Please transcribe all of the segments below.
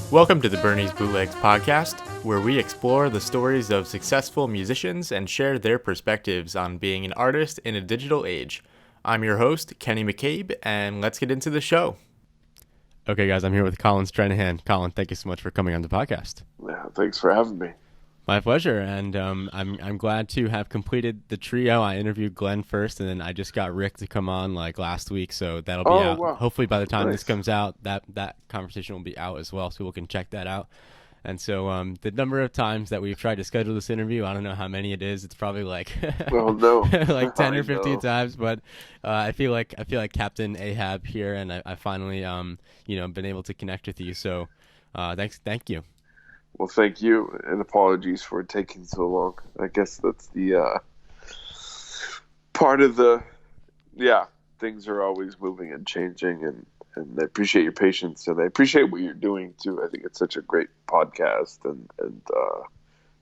Welcome to the Bernie's Bootlegs podcast, where we explore the stories of successful musicians and share their perspectives on being an artist in a digital age. I'm your host, Kenny McCabe, and let's get into the show. Okay, guys, I'm here with Colin Stranahan. Colin, thank you so much for coming on the podcast. Yeah, thanks for having me. My pleasure, and I'm glad to have completed the trio. I interviewed Glenn first, and then I just got Rick to come on like last week, so that'll be out. Wow. Hopefully by the time this comes out, that conversation will be out as well, so people can check that out. And so the number of times that we've tried to schedule this interview, I don't know how many it is. It's probably like like 10 or 15 times, but I feel like Captain Ahab here, and I finally been able to connect with you. So thank you. Well, thank you, and apologies for taking so long. I guess that's the part of things are always moving and changing, and I appreciate your patience, and I appreciate what you're doing, too. I think it's such a great podcast and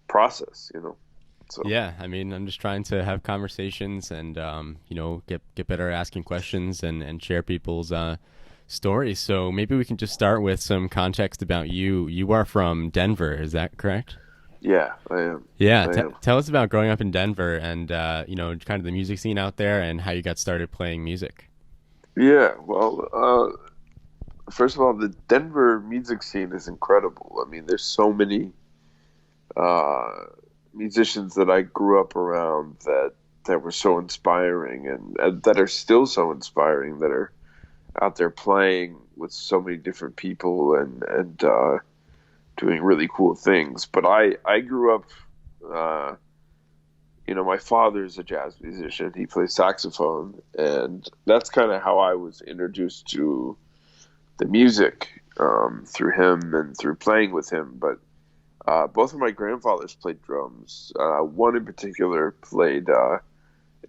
process, So. Yeah, I mean, I'm just trying to have conversations and, get better at asking questions and share people's stories. So maybe we can just start with some context about you. You are from Denver, is that correct? Yeah, I am. Yeah, tell us about growing up in Denver and, kind of the music scene out there and how you got started playing music. Yeah, well, first of all, the Denver music scene is incredible. I mean, there's so many musicians that I grew up around that were so inspiring and that are still so inspiring, that are out there playing with so many different people and doing really cool things. But I grew up, my father's a jazz musician. He plays saxophone, and that's kind of how I was introduced to the music, through him and through playing with him. But both of my grandfathers played drums. One in particular played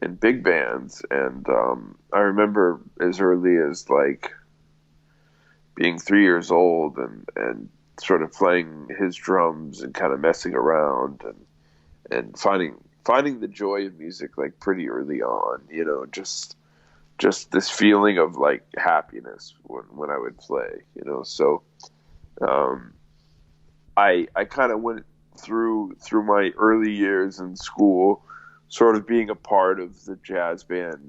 in big bands, and I remember as early as like being 3 years old and sort of playing his drums and kind of messing around and finding the joy of music like pretty early on, just this feeling of like happiness when I would play, so I kind of went through my early years in school sort of being a part of the jazz band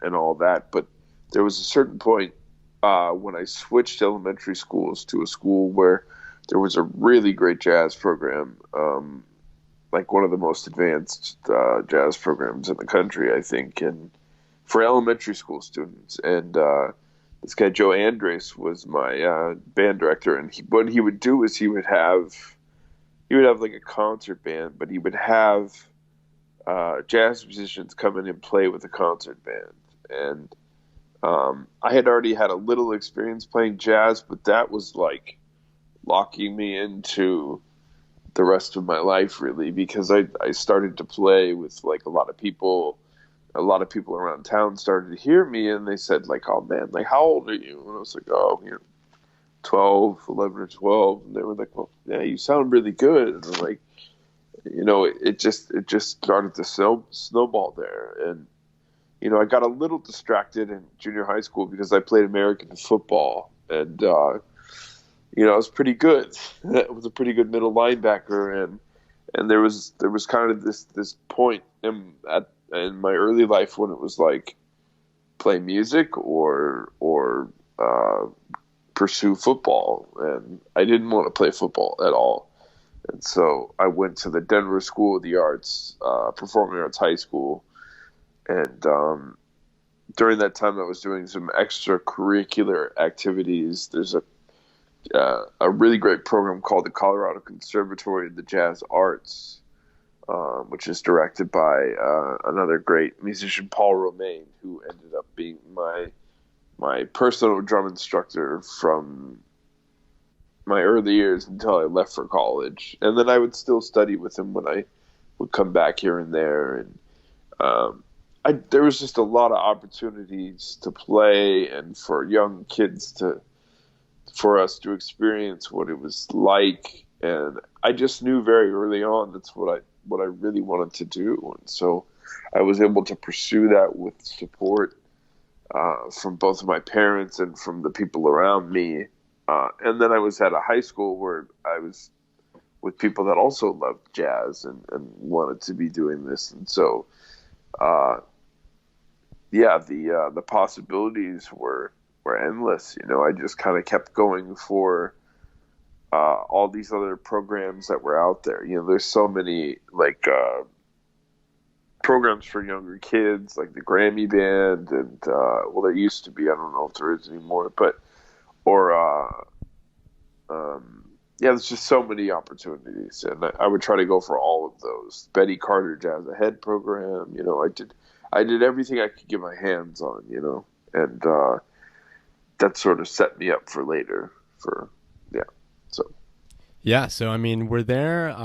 and all that. But there was a certain point when I switched elementary schools to a school where there was a really great jazz program, like one of the most advanced jazz programs in the country, I think, and for elementary school students. And this guy, Joe Andres, was my band director. And what he would do is he would have like a concert band, but he would have jazz musicians come in and play with the concert band. And I had already had a little experience playing jazz, but that was like locking me into the rest of my life, really, because I started to play with like a lot of people around town started to hear me, and they said like, "Oh man, like how old are you?" And I was like, "Oh, 11 or 12." And they were like, "Well, yeah, you sound really good." And I'm like, it just started to snowball there. And, I got a little distracted in junior high school because I played American football, and, I was pretty good. I was a pretty good middle linebacker. And there was kind of this point in my early life when it was like play music or pursue football. And I didn't want to play football at all. And so I went to the Denver School of the Arts, Performing Arts High School. And during that time, I was doing some extracurricular activities. There's a really great program called the Colorado Conservatory of the Jazz Arts, which is directed by another great musician, Paul Romaine, who ended up being my personal drum instructor from my early years until I left for college. And then I would still study with him when I would come back here and there. And there was just a lot of opportunities to play and for young kids for us to experience what it was like. And I just knew very early on that's what I really wanted to do. And so I was able to pursue that with support from both of my parents and from the people around me. And then I was at a high school where I was with people that also loved jazz and wanted to be doing this. And so, the possibilities were endless. I just kind of kept going for all these other programs that were out there. There's so many programs for younger kids, like the Grammy Band, and there used to be. I don't know if there is anymore, there's just so many opportunities, and I would try to go for all of those. Betty Carter Jazz Ahead program, I did everything I could get my hands on, and that sort of set me up for later. Yeah, so I mean, we're there.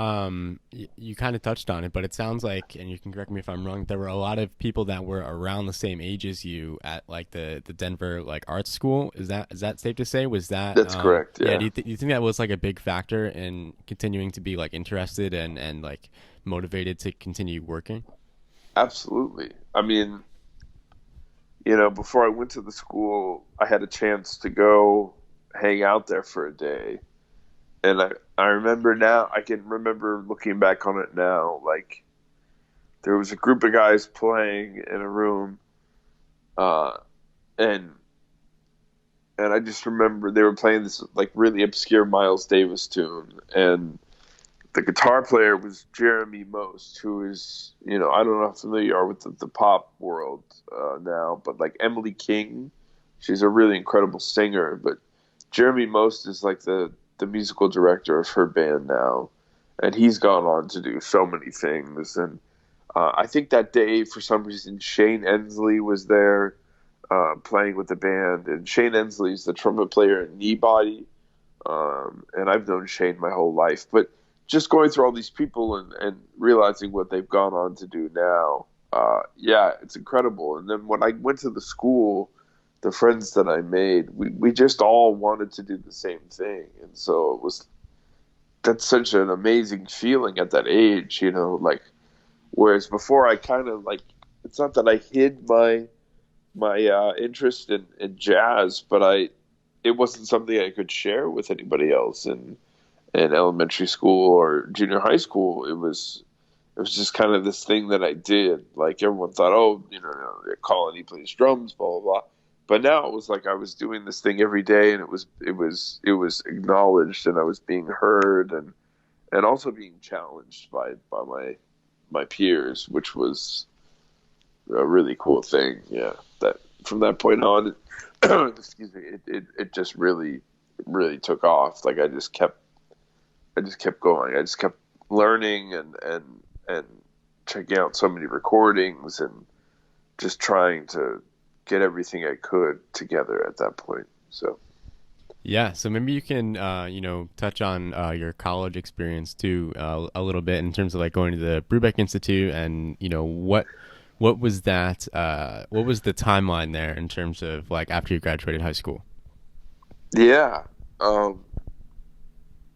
You kind of touched on it, but it sounds like, and you can correct me if I'm wrong, there were a lot of people that were around the same age as you at like the Denver art school. Is that safe to say? Was that? That's correct. Yeah. Do you think that was like a big factor in continuing to be like interested and like motivated to continue working? Absolutely. I mean, before I went to the school, I had a chance to go hang out there for a day. And I remember now, I can remember looking back on it now, like there was a group of guys playing in a room, and I just remember they were playing this like really obscure Miles Davis tune, and the guitar player was Jeremy Most, who is, I don't know how familiar you are with the pop world now, but like Emily King, she's a really incredible singer, but Jeremy Most is like the musical director of her band now, and he's gone on to do so many things. And I think that day, for some reason, Shane Ensley was there playing with the band, and Shane Ensley is the trumpet player in Kneebody, and I've known Shane my whole life. But just going through all these people and realizing what they've gone on to do now, it's incredible. And then when I went to the school, the friends that I made, we just all wanted to do the same thing. And so that's such an amazing feeling at that age, whereas before I kind of it's not that I hid my interest in jazz, but it wasn't something I could share with anybody else in elementary school or junior high school. It was just kind of this thing that I did. Like everyone thought, oh, Colin, he plays drums, blah, blah, blah. But now it was like I was doing this thing every day, and it was acknowledged, and I was being heard, and also being challenged by my peers, which was a really cool thing. Yeah, that from that point on, excuse me, it just really took off. Like I just kept going. I just kept learning and checking out so many recordings and just trying to get everything I could together at that point. So yeah, so maybe you can touch on your college experience too a little bit in terms of like going to the Brubeck Institute, and what was that what was the timeline there in terms of like after you graduated high school? Yeah,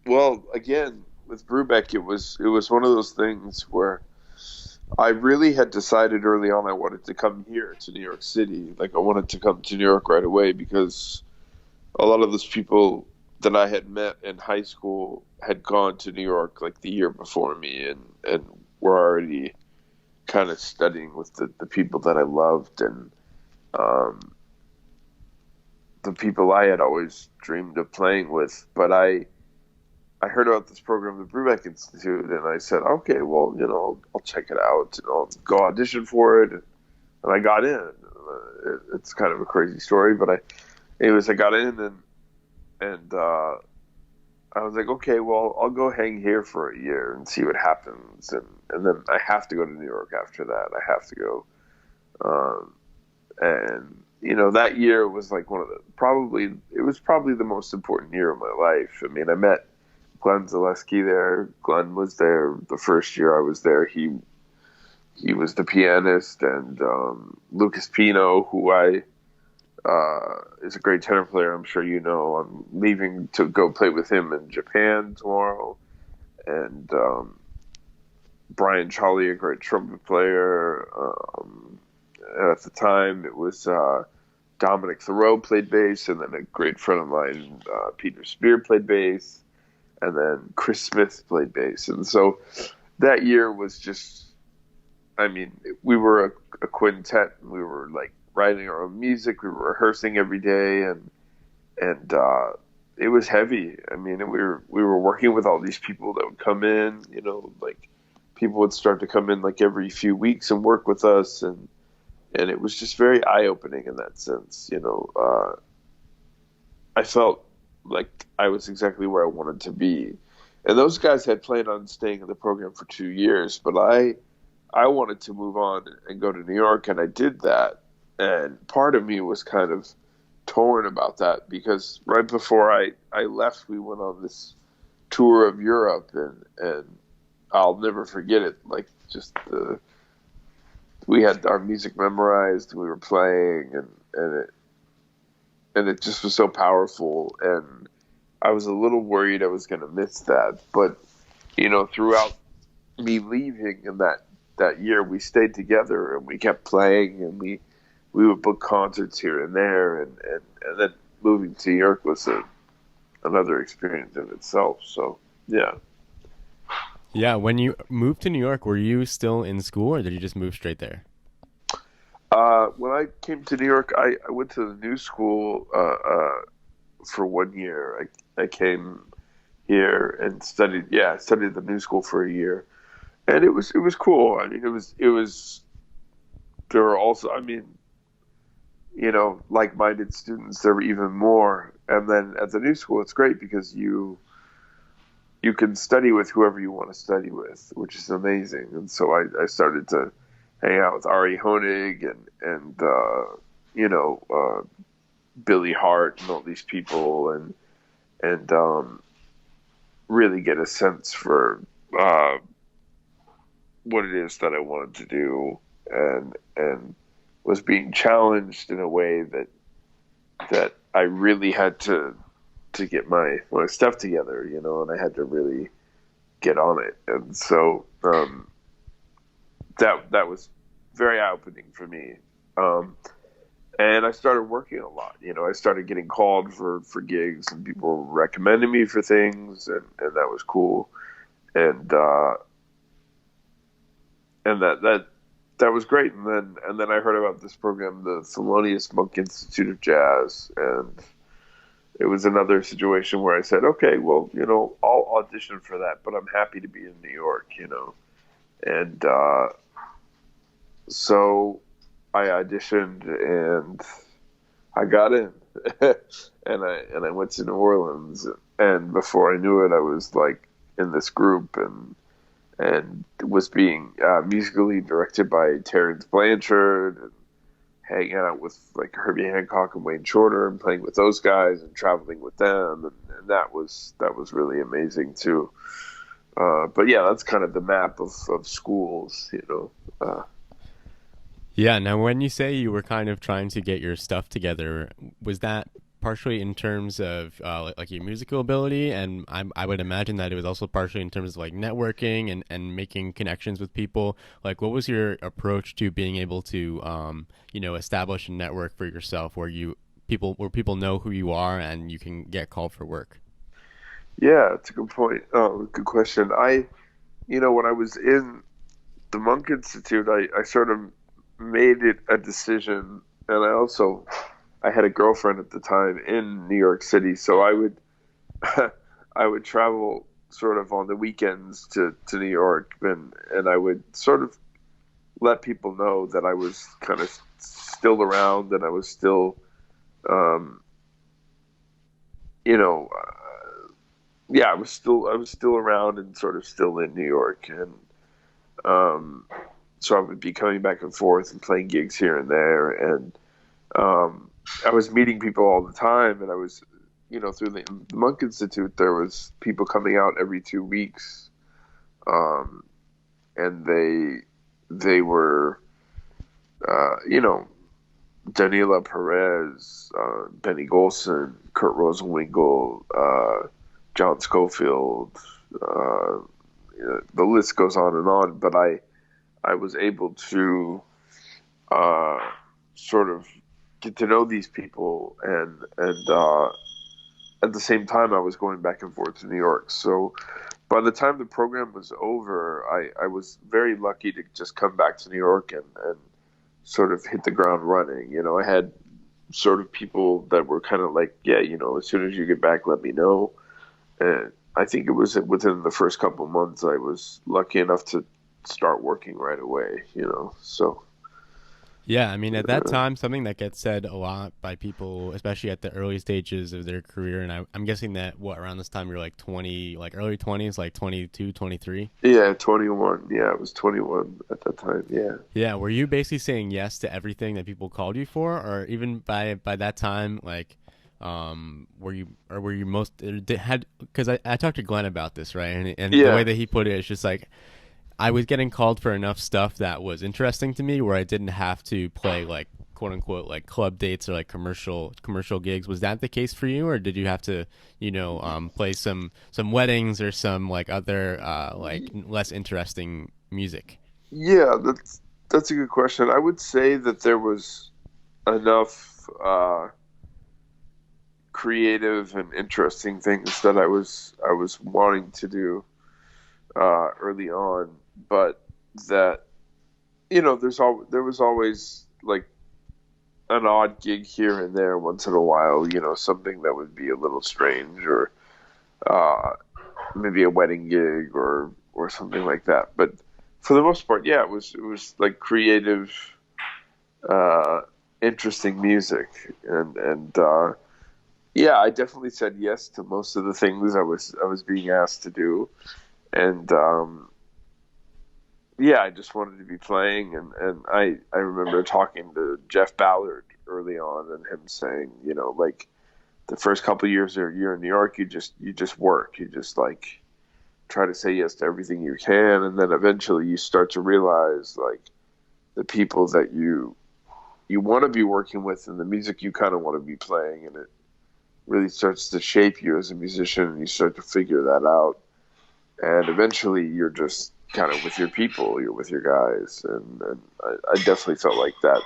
well, again with Brubeck, it was one of those things where I really had decided early on I wanted to come here to New York City. Like I wanted to come to New York right away because a lot of those people that I had met in high school had gone to New York like the year before me and were already kind of studying with the people that I loved and the people I had always dreamed of playing with. But I heard about this program, the Brubeck Institute, and I said, okay, well, I'll check it out. I'll go audition for it. And I got in. It's kind of a crazy story, but I got in and I was like, okay, well, I'll go hang here for a year and see what happens. And then I have to go to New York after that. I have to go. That year was like it was probably the most important year of my life. I mean, I met Glenn Zaleski there. Glenn was there the first year I was there. He was the pianist, and Lucas Pino, who is a great tenor player. I'm sure you know. I'm leaving to go play with him in Japan tomorrow, and Brian Charlie, a great trumpet player. At the time, it was Dominic Thoreau played bass, and then a great friend of mine, Peter Spear, played bass, and then Chris Smith played bass. And so that year was just, I mean, we were a quintet, and we were like writing our own music. We were rehearsing every day, and it was heavy. I mean, we were working with all these people that would come in, you know, like people would start to come in like every few weeks and work with us, and it was just very eye-opening in that sense, you know. I felt like I was exactly where I wanted to be. And those guys had planned on staying in the program for 2 years, but I wanted to move on and go to New York, and I did that. And part of me was kind of torn about that, because right before I left, we went on this tour of Europe, and I'll never forget it. Like, just we had our music memorized, we were playing, and it just was so powerful. And I was a little worried I was going to miss that. But, you know, throughout me leaving in that year, we stayed together, and we kept playing, and we would book concerts here and there. And then moving to New York was another experience in itself. So, yeah. Yeah, when you moved to New York, were you still in school, or did you just move straight there? When I came to New York, I went to the new school for 1 year. I came here and studied the new school for a year, and it was cool. I mean, it was. There were also, I mean, you know, like-minded students. There were even more, and then at the new school, it's great because you can study with whoever you want to study with, which is amazing. And so I started to hang out with Ari Hoenig and you know, Billy Hart and all these people, and really get a sense for what it is that I wanted to do, and was being challenged in a way that I really had to get my stuff together, you know, and I had to really get on it. And so that was very eye-opening for me. And I started working a lot. You know, I started getting called for gigs, and people were recommending me for things, and that was cool. And that was great. And then I heard about this program, the Thelonious Monk Institute of Jazz, and it was another situation where I said, okay, well, you know, I'll audition for that, but I'm happy to be in New York, you know. And so I auditioned, and I got in. and I went to New Orleans, and before I knew it, I was like in this group, and was being musically directed by Terence Blanchard, and hanging out with like Herbie Hancock and Wayne Shorter, and playing with those guys and traveling with them, and that was really amazing too. But yeah, that's kind of the map of schools, you know. Yeah. Now, when you say you were kind of trying to get your stuff together, was that partially in terms of like your musical ability? And I would imagine that it was also partially in terms of like networking and making connections with people. Like, what was your approach to being able to, you know, establish a network for yourself where people know who you are and you can get called for work? Yeah, it's a good point. Good question. You know, when I was in the Monk Institute, I sort of made it a decision, and I had a girlfriend at the time in New York City, so I would travel sort of on the weekends to New York, and I would sort of let people know that I was kind of still around, and I was still, you know, I was still around and sort of still in New York, and so I would be coming back and forth and playing gigs here and there, and I was meeting people all the time, and I was, you know, through the Monk Institute, there was people coming out every 2 weeks, and they were, you know, Danila Perez, Benny Golson, Kurt Rosenwinkel, John Schofield, you know, the list goes on, but I was able to sort of get to know these people, and at the same time, I was going back and forth to New York. So by the time the program was over, I was very lucky to just come back to New York and sort of hit the ground running. You know, I had sort of people that were kind of like, yeah, you know, as soon as you get back, let me know. And I think it was within the first couple of months, I was lucky enough to start working right away, you know, so. Yeah, I mean, at that time, something that gets said a lot by people, especially at the early stages of their career, and I'm guessing that, around this time, you're like 20, like early 20s, like 22, 23? Yeah, 21. Yeah, I was 21 at that time, yeah. Yeah, were you basically saying yes to everything that people called you for? Or even by that time, like, were you most, because I talked to Glenn about this, right? And yeah. The way that he put it is just like, I was getting called for enough stuff that was interesting to me where I didn't have to play like quote unquote like club dates or like commercial gigs. Was that the case for you, or did you have to, play some weddings or some like other like less interesting music? Yeah, that's a good question. I would say that there was enough creative and interesting things that I was wanting to do early on, but that, you know, there was always like an odd gig here and there once in a while, you know, something that would be a little strange, or maybe a wedding gig or something like that. But for the most part, yeah, it was like creative, interesting music, and yeah, I definitely said yes to most of the things I was being asked to do. And yeah, I just wanted to be playing, and I remember talking to Jeff Ballard early on, and him saying, you know, like the first couple of years you're in New York, you just work, you just like try to say yes to everything you can, and then eventually you start to realize like the people that you want to be working with and the music you kind of want to be playing, and it really starts to shape you as a musician, and you start to figure that out. And eventually you're just kind of with your people, you're with your guys. And I definitely felt like that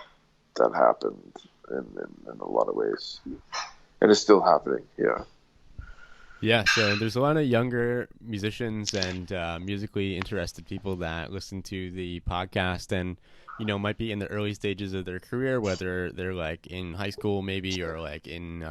happened in a lot of ways. And it's still happening, yeah. Yeah, so there's a lot of younger musicians and musically interested people that listen to the podcast and, might be in the early stages of their career, whether they're like in high school maybe, or like in,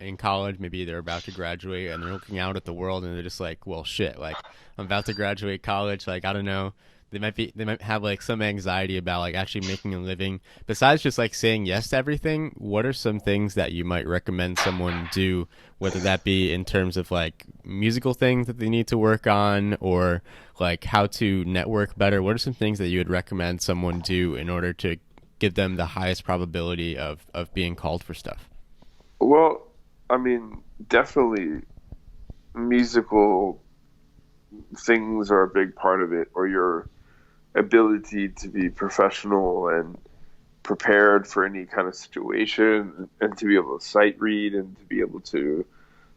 in college, maybe they're about to graduate and they're looking out at the world and they're just like, well, shit, like I'm about to graduate college. Like, I don't know. They might have like some anxiety about like actually making a living. Besides just like saying yes to everything, what are some things that you might recommend someone do, whether that be in terms of like musical things that they need to work on, or like how to network better? What are some things that you would recommend someone do in order to give them the highest probability of being called for stuff? Well, I mean, definitely musical things are a big part of it, or your ability to be professional and prepared for any kind of situation, and to be able to sight read and to be able to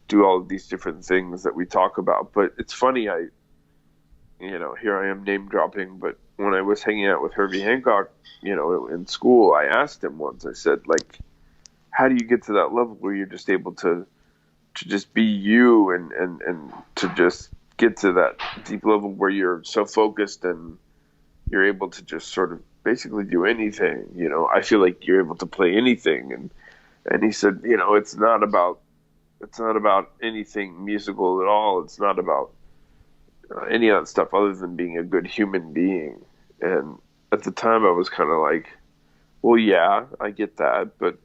do all of these different things that we talk about. But it's funny, here I am name dropping, but when I was hanging out with Herbie Hancock, in school, I asked him once, I said, like, how do you get to that level where you're just able to just be you and to just get to that deep level where you're so focused and you're able to just sort of basically do anything. I feel like you're able to play anything. And he said, it's not about anything musical at all. It's not about any of that stuff other than being a good human being. And at the time I was kind of like, well, yeah, I get that, but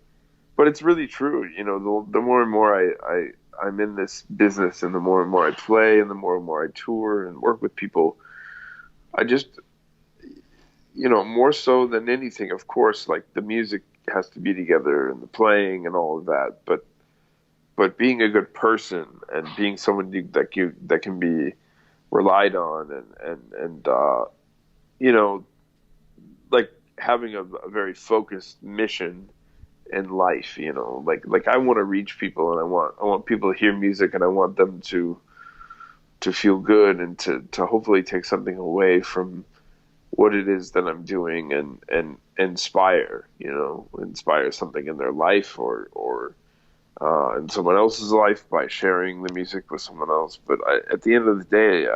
it's really true. The more and more I'm in this business, and the more and more I play, and the more I tour and work with people, I just, more so than anything, of course, like the music has to be together and the playing and all of that, but being a good person and being someone that can be relied on, and like having a very focused mission in life, like I want to reach people, and I want people to hear music, and I want them to feel good, and to hopefully take something away from what it is that I'm doing, and inspire something in their life, or in someone else's life by sharing the music with someone else. But at the end of the day,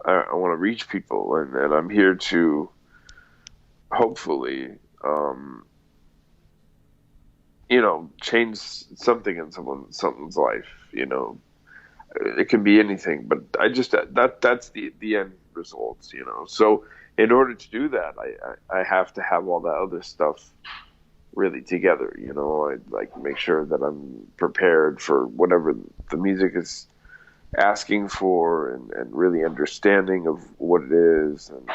I want to reach people, and I'm here to hopefully, change something in someone's life. It can be anything, but that's the end results. So in order to do that, I have to have all that other stuff really together. I like make sure that I'm prepared for whatever the music is asking for, and really understanding of what it is, and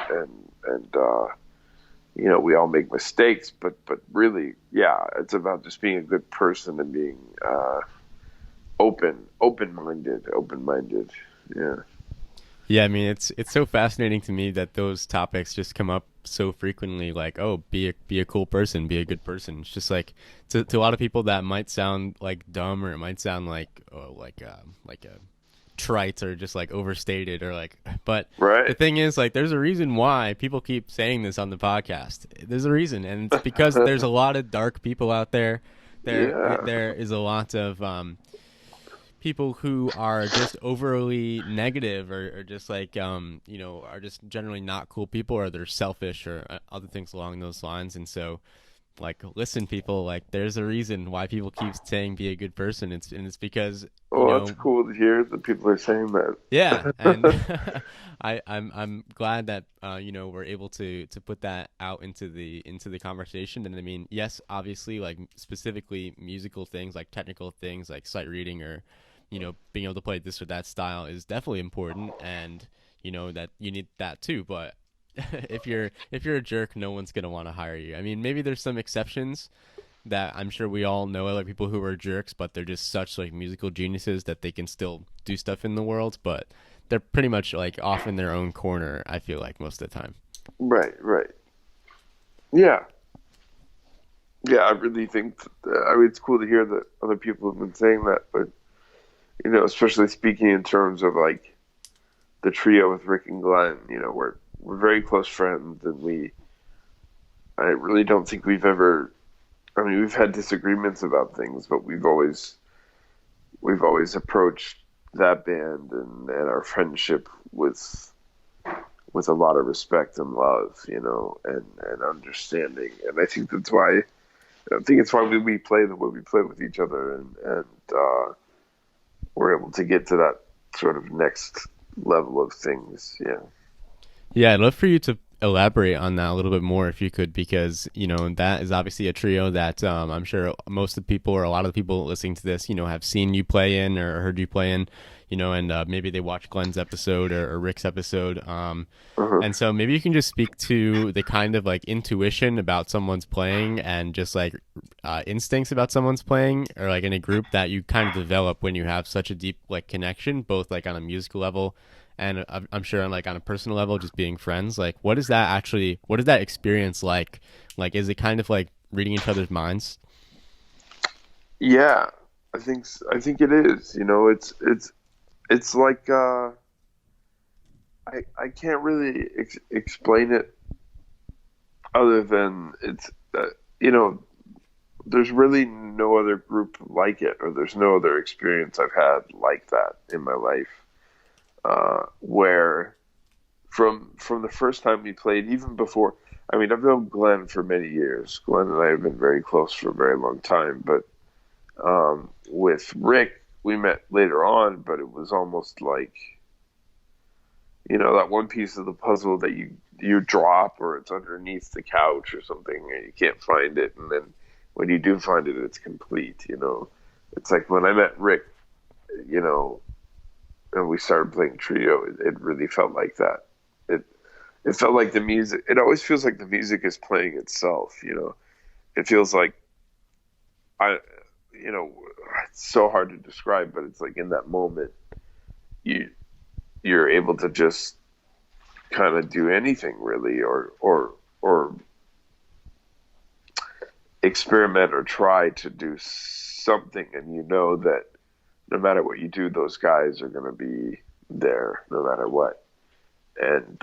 we all make mistakes, but really, yeah, it's about just being a good person and being open-minded. Yeah. Yeah, I mean, it's so fascinating to me that those topics just come up so frequently. Like, oh, be a cool person, be a good person. It's just like to a lot of people that might sound like dumb, or it might sound like a trite, or just like overstated, or like. But right. The thing is, like, there's a reason why people keep saying this on the podcast. There's a reason, and it's because there's a lot of dark people out there. There is a lot of people who are just overly negative, or just like are just generally not cool people, or they're selfish, or other things along those lines. And so, like, listen, people, like, there's a reason why people keep saying be a good person. It's because it's cool to hear that people are saying that. Yeah, and I'm glad that we're able to put that out into the conversation. And I mean, yes, obviously, like, specifically musical things, like technical things like sight reading, or being able to play this or that style is definitely important, and that you need that too. But if you're a jerk, no one's gonna want to hire you. I mean, maybe there's some exceptions that I'm sure we all know other people who are jerks, but they're just such like musical geniuses that they can still do stuff in the world. But they're pretty much like off in their own corner, I feel like, most of the time. Right. Yeah, I really think it's cool to hear that other people have been saying that. But especially speaking in terms of like the trio with Rick and Glenn, we're very close friends, and I really don't think we've ever. I mean, we've had disagreements about things, but we've always approached that band and our friendship with a lot of respect and love, and understanding. And I think it's why we play the way we play with each other, and we're able to get to that sort of next level of things. Yeah, I'd love for you to elaborate on that a little bit more, if you could, because that is obviously a trio that I'm sure most of the people, or a lot of the people listening to this, have seen you play in, or heard you play in, and maybe they watched Glenn's episode, or Rick's episode, and so maybe you can just speak to the kind of like intuition about someone's playing, and just like instincts about someone's playing, or like in a group, that you kind of develop when you have such a deep like connection, both like on a musical level, and I'm sure on like on a personal level, just being friends. Like, what is that experience like? Like, is it kind of like reading each other's minds? Yeah, I think it is. It's like I can't really explain it other than it's there's really no other group like it, or there's no other experience I've had like that in my life. Where from the first time we played, even before, I mean, I've known Glenn for many years. Glenn and I have been very close for a very long time, but with Rick, we met later on, but it was almost like, that one piece of the puzzle that you drop, or it's underneath the couch or something, and you can't find it, and then when you do find it, it's complete. It's like when I met Rick, and we started playing trio, it really felt like that. It felt like the music. It always feels like the music is playing itself. It feels like it's so hard to describe, but it's like in that moment, you're able to just kind of do anything really, or experiment, or try to do something, and that no matter what you do, those guys are going to be there no matter what. And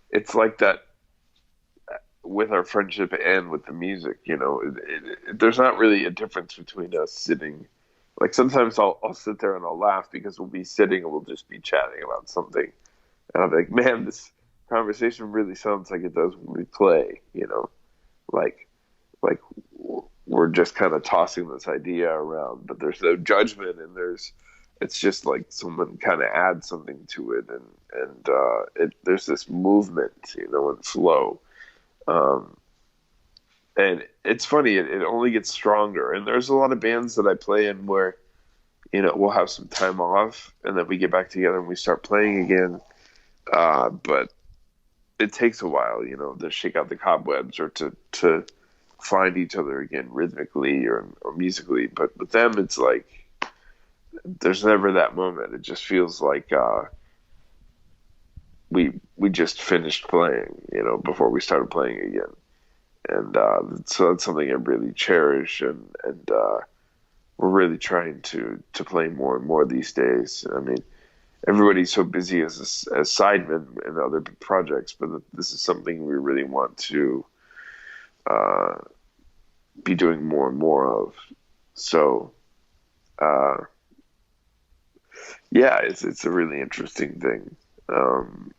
it's like that with our friendship and with the music. There's not really a difference between us sitting. Like sometimes I'll sit there and I'll laugh because we'll be sitting and we'll just be chatting about something, and I'll be like, man, this conversation really sounds like it does when we play. Like like we're just kind of tossing this idea around, but there's no judgment, and it's just like someone kind of adds something to it, and there's this movement, and flow. And it's funny, it only gets stronger. And there's a lot of bands that I play in where, we'll have some time off and then we get back together and we start playing again. But it takes a while, to shake out the cobwebs or to find each other again rhythmically or musically. But with them, it's like, there's never that moment. It just feels like, we just finished playing, before we started playing again. And so that's something I really cherish, and we're really trying to play more and more these days. I mean, everybody's so busy as sidemen in other projects, but this is something we really want to be doing more and more of. So, yeah, it's a really interesting thing. And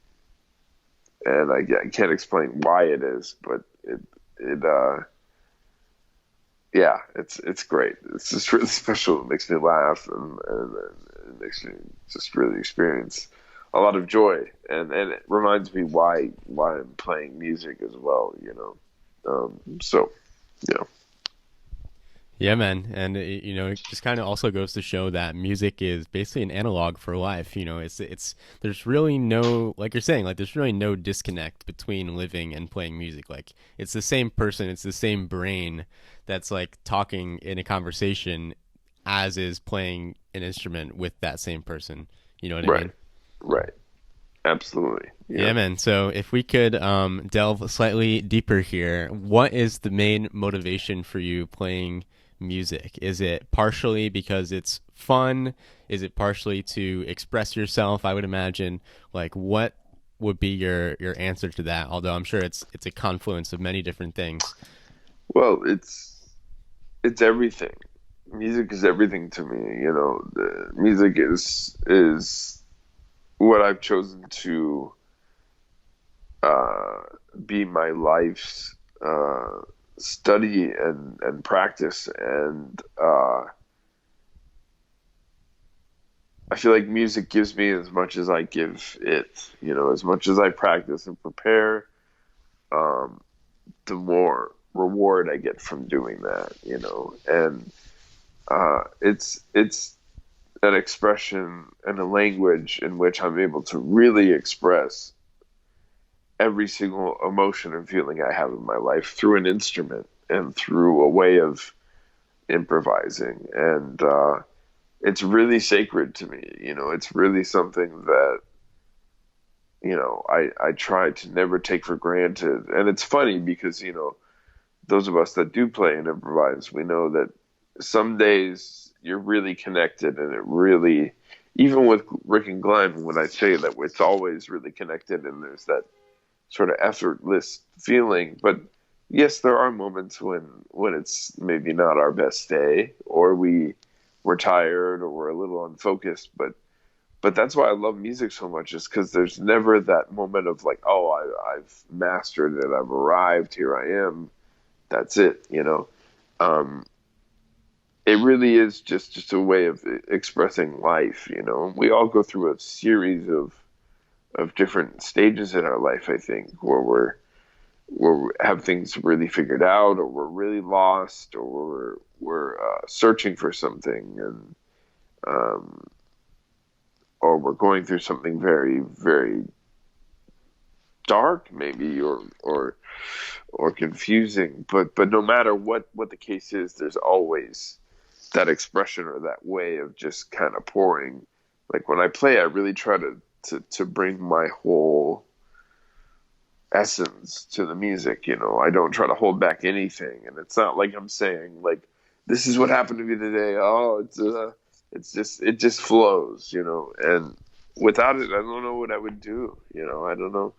I can't explain why it is, but yeah, it's great. It's just really special. It makes me laugh, and it makes me just really experience a lot of joy, and it reminds me why I'm playing music as well. So yeah. Yeah, man. And it just kind of also goes to show that music is basically an analog for life. It's there's really no, like you're saying, like there's really no disconnect between living and playing music. Like it's the same person, it's the same brain that's like talking in a conversation as is playing an instrument with that same person. You know what I mean? Right. Absolutely. Yeah, man. So if we could delve slightly deeper here, what is the main motivation for you playing music? Is it partially because it's fun? Is it partially to express yourself? I would imagine. Like, what would be your answer to that? Although I'm sure it's a confluence of many different things. Well, it's everything. Music is everything to me. The music is what I've chosen to be my life's study and practice, and I feel like music gives me as much as I give it. As much as I practice and prepare, the more reward I get from doing that. And it's an expression and a language in which I'm able to really express every single emotion and feeling I have in my life through an instrument and through a way of improvising. And it's really sacred to me. It's really something that, I try to never take for granted. And it's funny because, those of us that do play and improvise, we know that some days you're really connected, and it really, even with Rick and Glenn, when I say that it's always really connected and there's that sort of effortless feeling. But yes, there are moments when it's maybe not our best day, or we're tired, or we're a little unfocused. But that's why I love music so much, is because there's never that moment of like, oh, I've mastered it, I've arrived, here I am, that's it. It really is just a way of expressing life. We all go through a series of different stages in our life, I think, where we have things really figured out, or we're really lost, or we're searching for something, and or we're going through something very, very dark, maybe, or confusing. But no matter what the case is, there's always that expression or that way of just kind of pouring. Like when I play, I really try to bring my whole essence to the music. I don't try to hold back anything, and it's not like I'm saying like, this is what happened to me today. Oh, it just flows, and without it, I don't know what I would do. I don't know.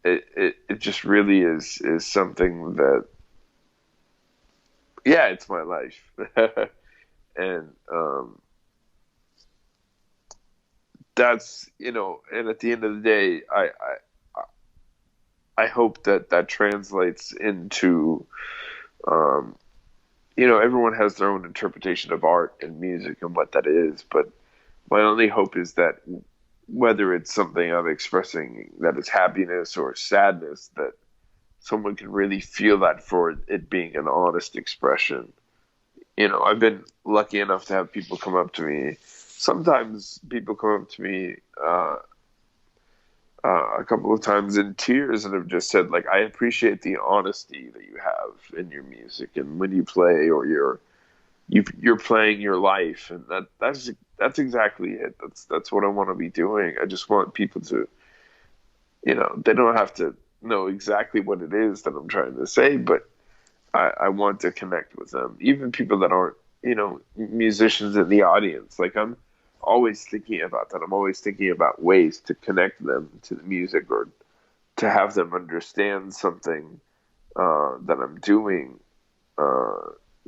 it just really is something that, yeah, it's my life. And that's, and at the end of the day, I hope that translates into, everyone has their own interpretation of art and music and what that is, but my only hope is that whether it's something I'm expressing that is happiness or sadness, that someone can really feel that for it being an honest expression. I've been lucky enough to have people come up to me. Sometimes people come up to me a couple of times in tears and have just said, like, I appreciate the honesty that you have in your music and when you play, or you're playing your life, and that's exactly it. That's what I want to be doing. I just want people to, they don't have to know exactly what it is that I'm trying to say, but I want to connect with them, even people that aren't, musicians in the audience. Like, I'm always thinking about that. I'm always thinking about ways to connect them to the music, or to have them understand something that I'm doing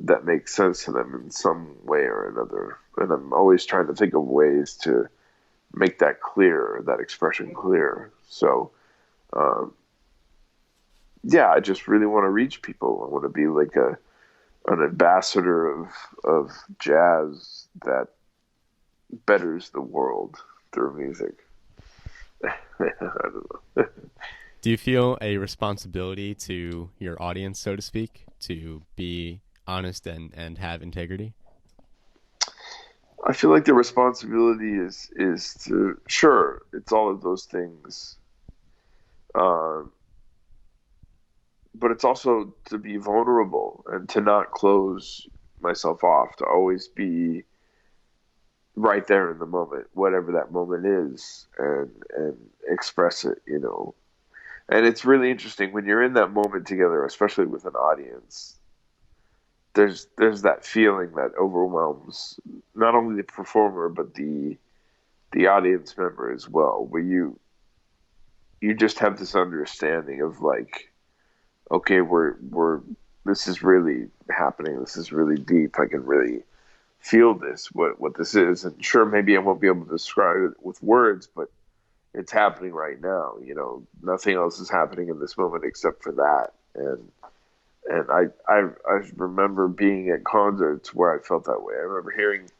that makes sense to them in some way or another. And I'm always trying to think of ways to make that clear, that expression clear. So, yeah, I just really want to reach people. I want to be like an ambassador of jazz that betters the world through music. I don't know. Do you feel a responsibility to your audience, so to speak, to be honest and have integrity? I feel like the responsibility is to, sure, it's all of those things. But it's also to be vulnerable and to not close myself off, to always be right there in the moment, whatever that moment is, and express it, And it's really interesting when you're in that moment together, especially with an audience. There's that feeling that overwhelms not only the performer but the audience member as well, where you just have this understanding of, like, okay, we're this is really happening. This is really deep. I can really feel this, what this is. And sure, maybe I won't be able to describe it with words, but it's happening right now. Nothing else is happening in this moment except for that. And I remember being at concerts where I felt that way. I remember hearing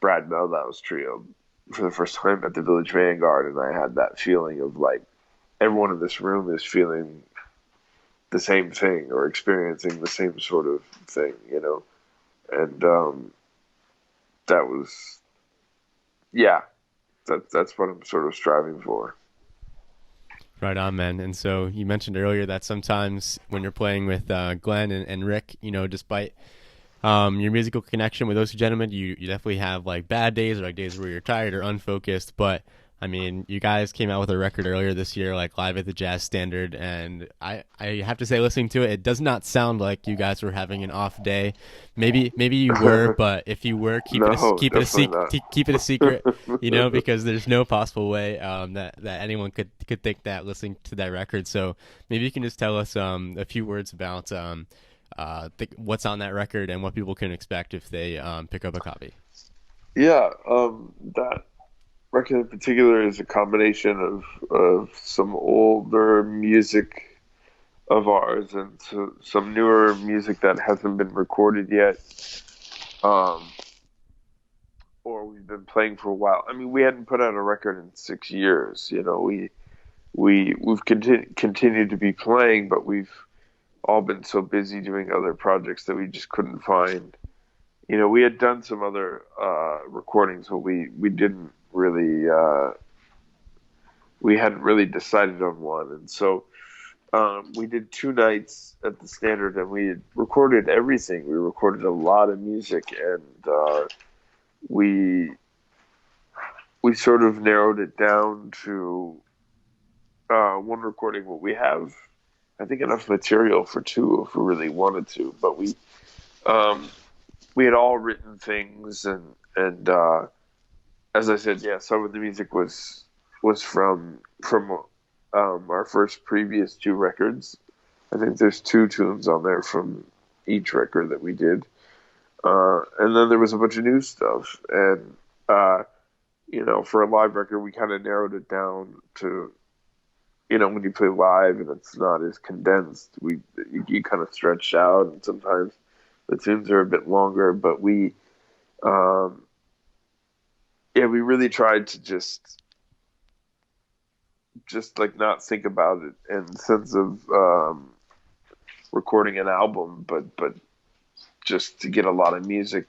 Brad Meldau's trio for the first time at the Village Vanguard, and I had that feeling of, like, everyone in this room is feeling the same thing or experiencing the same sort of thing, and that was, yeah, that's what I'm sort of striving for. Right on, man. And so you mentioned earlier that sometimes when you're playing with Glenn and Rick, despite your musical connection with those two gentlemen, you definitely have, like, bad days, or like days where you're tired or unfocused. But I mean, you guys came out with a record earlier this year, like Live at the Jazz Standard, and I have to say, listening to it, it does not sound like you guys were having an off day. Maybe you were, but if you were, keep it a secret, because there's no possible way that anyone could think that listening to that record. So maybe you can just tell us a few words about what's on that record and what people can expect if they pick up a copy. Yeah, that record in particular is a combination of some older music of ours and some newer music that hasn't been recorded yet, or we've been playing for a while. I mean, we hadn't put out a record in 6 years. We've continued to be playing, but we've all been so busy doing other projects that we just couldn't find. We had done some other recordings, but we didn't really, we hadn't really decided on one. And so we did 2 nights at the Standard, and we had recorded everything. We recorded a lot of music, and we sort of narrowed it down to one recording. But we have, I think, enough material for 2 if we really wanted to. But we had all written things, and as I said, yeah, some of the music was from our first previous 2 records. I think there's 2 tunes on there from each record that we did. And then there was a bunch of new stuff. And, for a live record, we kind of narrowed it down to, when you play live and it's not as condensed, you kind of stretch out, and sometimes the tunes are a bit longer, but we really tried to just like not think about it in the sense of recording an album, but just to get a lot of music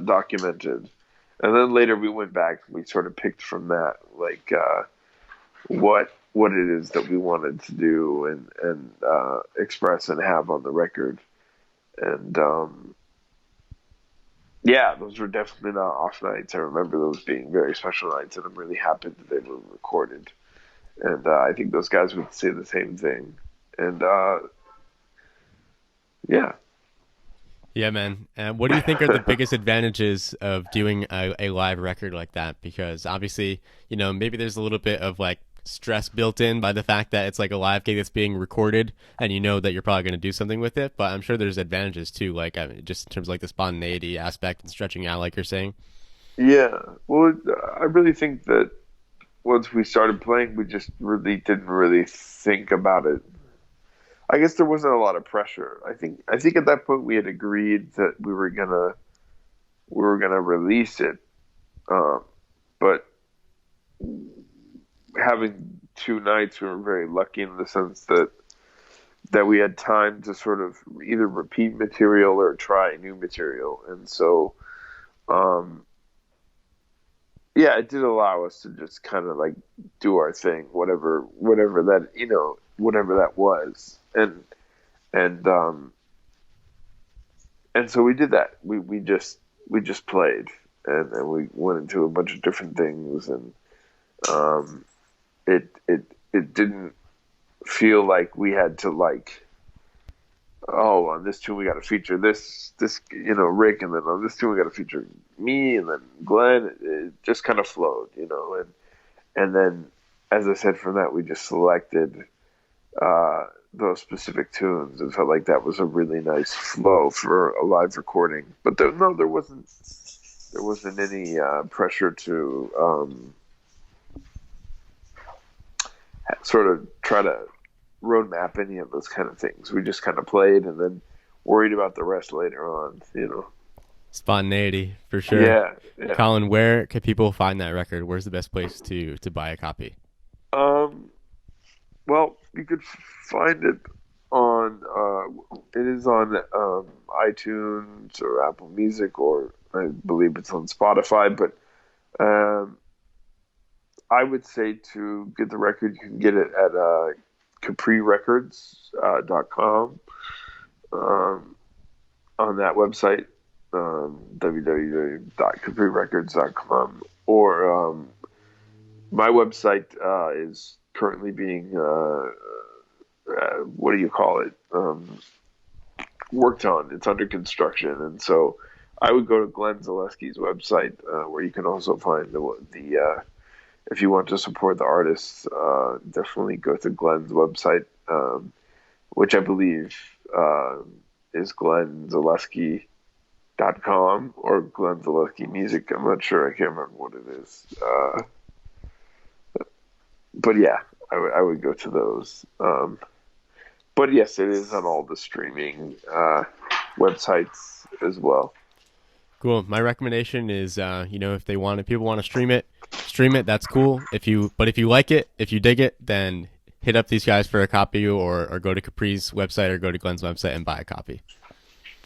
documented. And then later we went back and we sort of picked from that, like what it is that we wanted to do and express and have on the record. And those were definitely not off nights. I remember those being very special nights, and I'm really happy that they were recorded. And I think those guys would say the same thing. And Yeah, man. What do you think are the biggest advantages of doing a live record like that? Because obviously, maybe there's a little bit of like stress built in by the fact that it's like a live gig that's being recorded, and that you're probably going to do something with it. But I'm sure there's advantages too, like just in terms of like the spontaneity aspect and stretching out, like you're saying. Yeah. Well, I really think that once we started playing, we just really didn't really think about it. I guess there wasn't a lot of pressure. I think at that point we had agreed that we were gonna release it, but having 2 nights, we were very lucky in the sense that we had time to sort of either repeat material or try new material, and so it did allow us to just kind of like do our thing, whatever that was. And so we did that. We just played, and we went into a bunch of different things, and it didn't feel like we had to like, oh, on this tune we got to feature this Rick, and then on this tune we got to feature me, and then Glenn. It just kind of flowed, and then, as I said, from that we just selected those specific tunes, and felt like that was a really nice flow for a live recording. But there wasn't any pressure to sort of try to roadmap any of those kind of things. We just kind of played and then worried about the rest later on, Spontaneity, for sure. Yeah. Colin, where can people find that record? Where's the best place to buy a copy? Well, you could find it on iTunes or Apple Music, or I believe it's on Spotify. But I would say to get the record, you can get it at CapriRecords.com. On that website, www.CapriRecords.com, or my website is currently being worked on. It's under construction, and so I would go to Glenn Zaleski's website, where you can also find the if you want to support the artists, definitely go to Glenn's website, which I believe is glennzaleski.com or Glenn Zaleski Music. I'm not sure. I can't remember what it is. But yeah, I would go to those. But yes, it is on all the streaming websites as well. Cool. My recommendation is, if people want to stream it. That's cool. If you like it, if you dig it, then hit up these guys for a copy, or go to Capri's website or go to Glenn's website and buy a copy.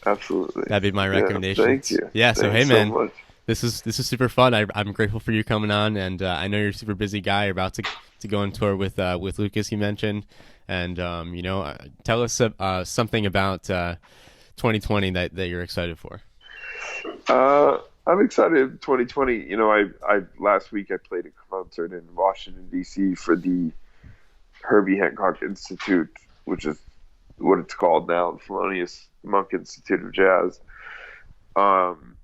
Absolutely. That'd be my recommendation. Thank you. Yeah. So hey, man, so this is super fun. I'm grateful for you coming on, and I know you're a super busy guy. You're about to go on tour with Lucas, you mentioned, and tell us something about 2020 that you're excited for. I'm excited. 2020. I last week I played a concert in Washington D.C. for the Herbie Hancock Institute, which is what it's called now, the Thelonious Monk Institute of Jazz. And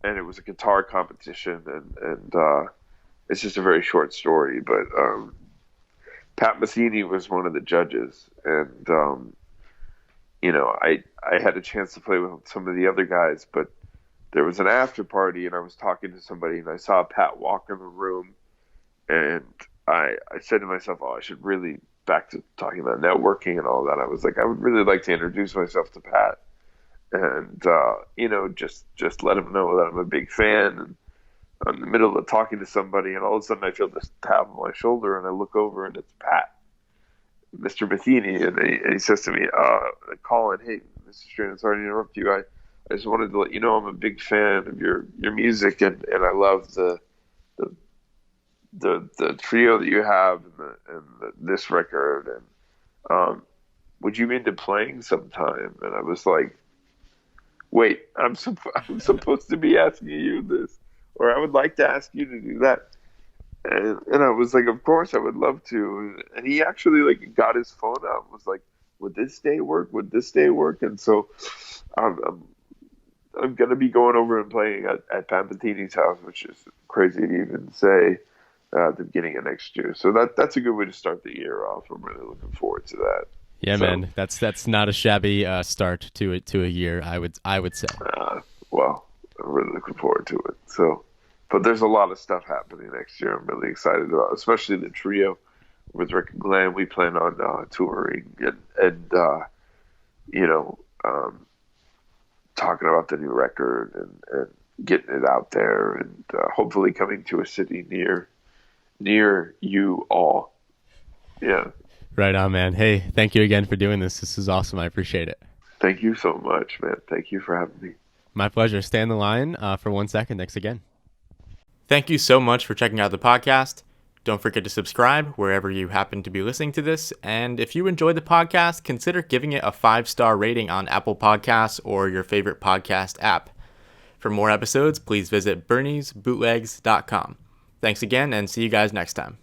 it was a guitar competition, and it's just a very short story, but Pat Metheny was one of the judges, and I had a chance to play with some of the other guys, but there was an after party, and I was talking to somebody, and I saw Pat walk in the room, and I said to myself, I should really, back to talking about networking and all that, I was like, I would really like to introduce myself to Pat, and just let him know that I'm a big fan. And I'm in the middle of talking to somebody, and all of a sudden I feel this tap on my shoulder, and I look over, and it's Pat, Mr. Metheny, and he says to me, Colin, hey, Mr. Stranahan, sorry to interrupt you. I just wanted to let you know I'm a big fan of your music, and I love the trio that you have, and this record, and would you be into playing sometime? And I was like, wait, I'm supposed to be asking you this, or I would like to ask you to do that. And I was like, of course I would love to. And he actually like got his phone out and was like, would this day work? Would this day work? And so I'm going to be going over and playing at Pat Metheny's house, which is crazy to even say, at the beginning of next year. So that's a good way to start the year off. I'm really looking forward to that. Yeah, so, man, that's not a shabby start to a year, I would say. Well, I'm really looking forward to it. So, but there's a lot of stuff happening next year. I'm really excited about, especially the trio with Rick and Glenn. We plan on touring and talking about the new record and getting it out there, and hopefully coming to a city near you all. Yeah. Right on, man. Hey, thank you again for doing this. This is awesome. I appreciate it. Thank you so much, man. Thank you for having me. My pleasure. Stay on the line for 1 second. Thanks again. Thank you so much for checking out the podcast. Don't forget to subscribe wherever you happen to be listening to this. And if you enjoyed the podcast, consider giving it a 5-star rating on Apple Podcasts or your favorite podcast app. For more episodes, please visit BerniesBootlegs.com. Thanks again, and see you guys next time.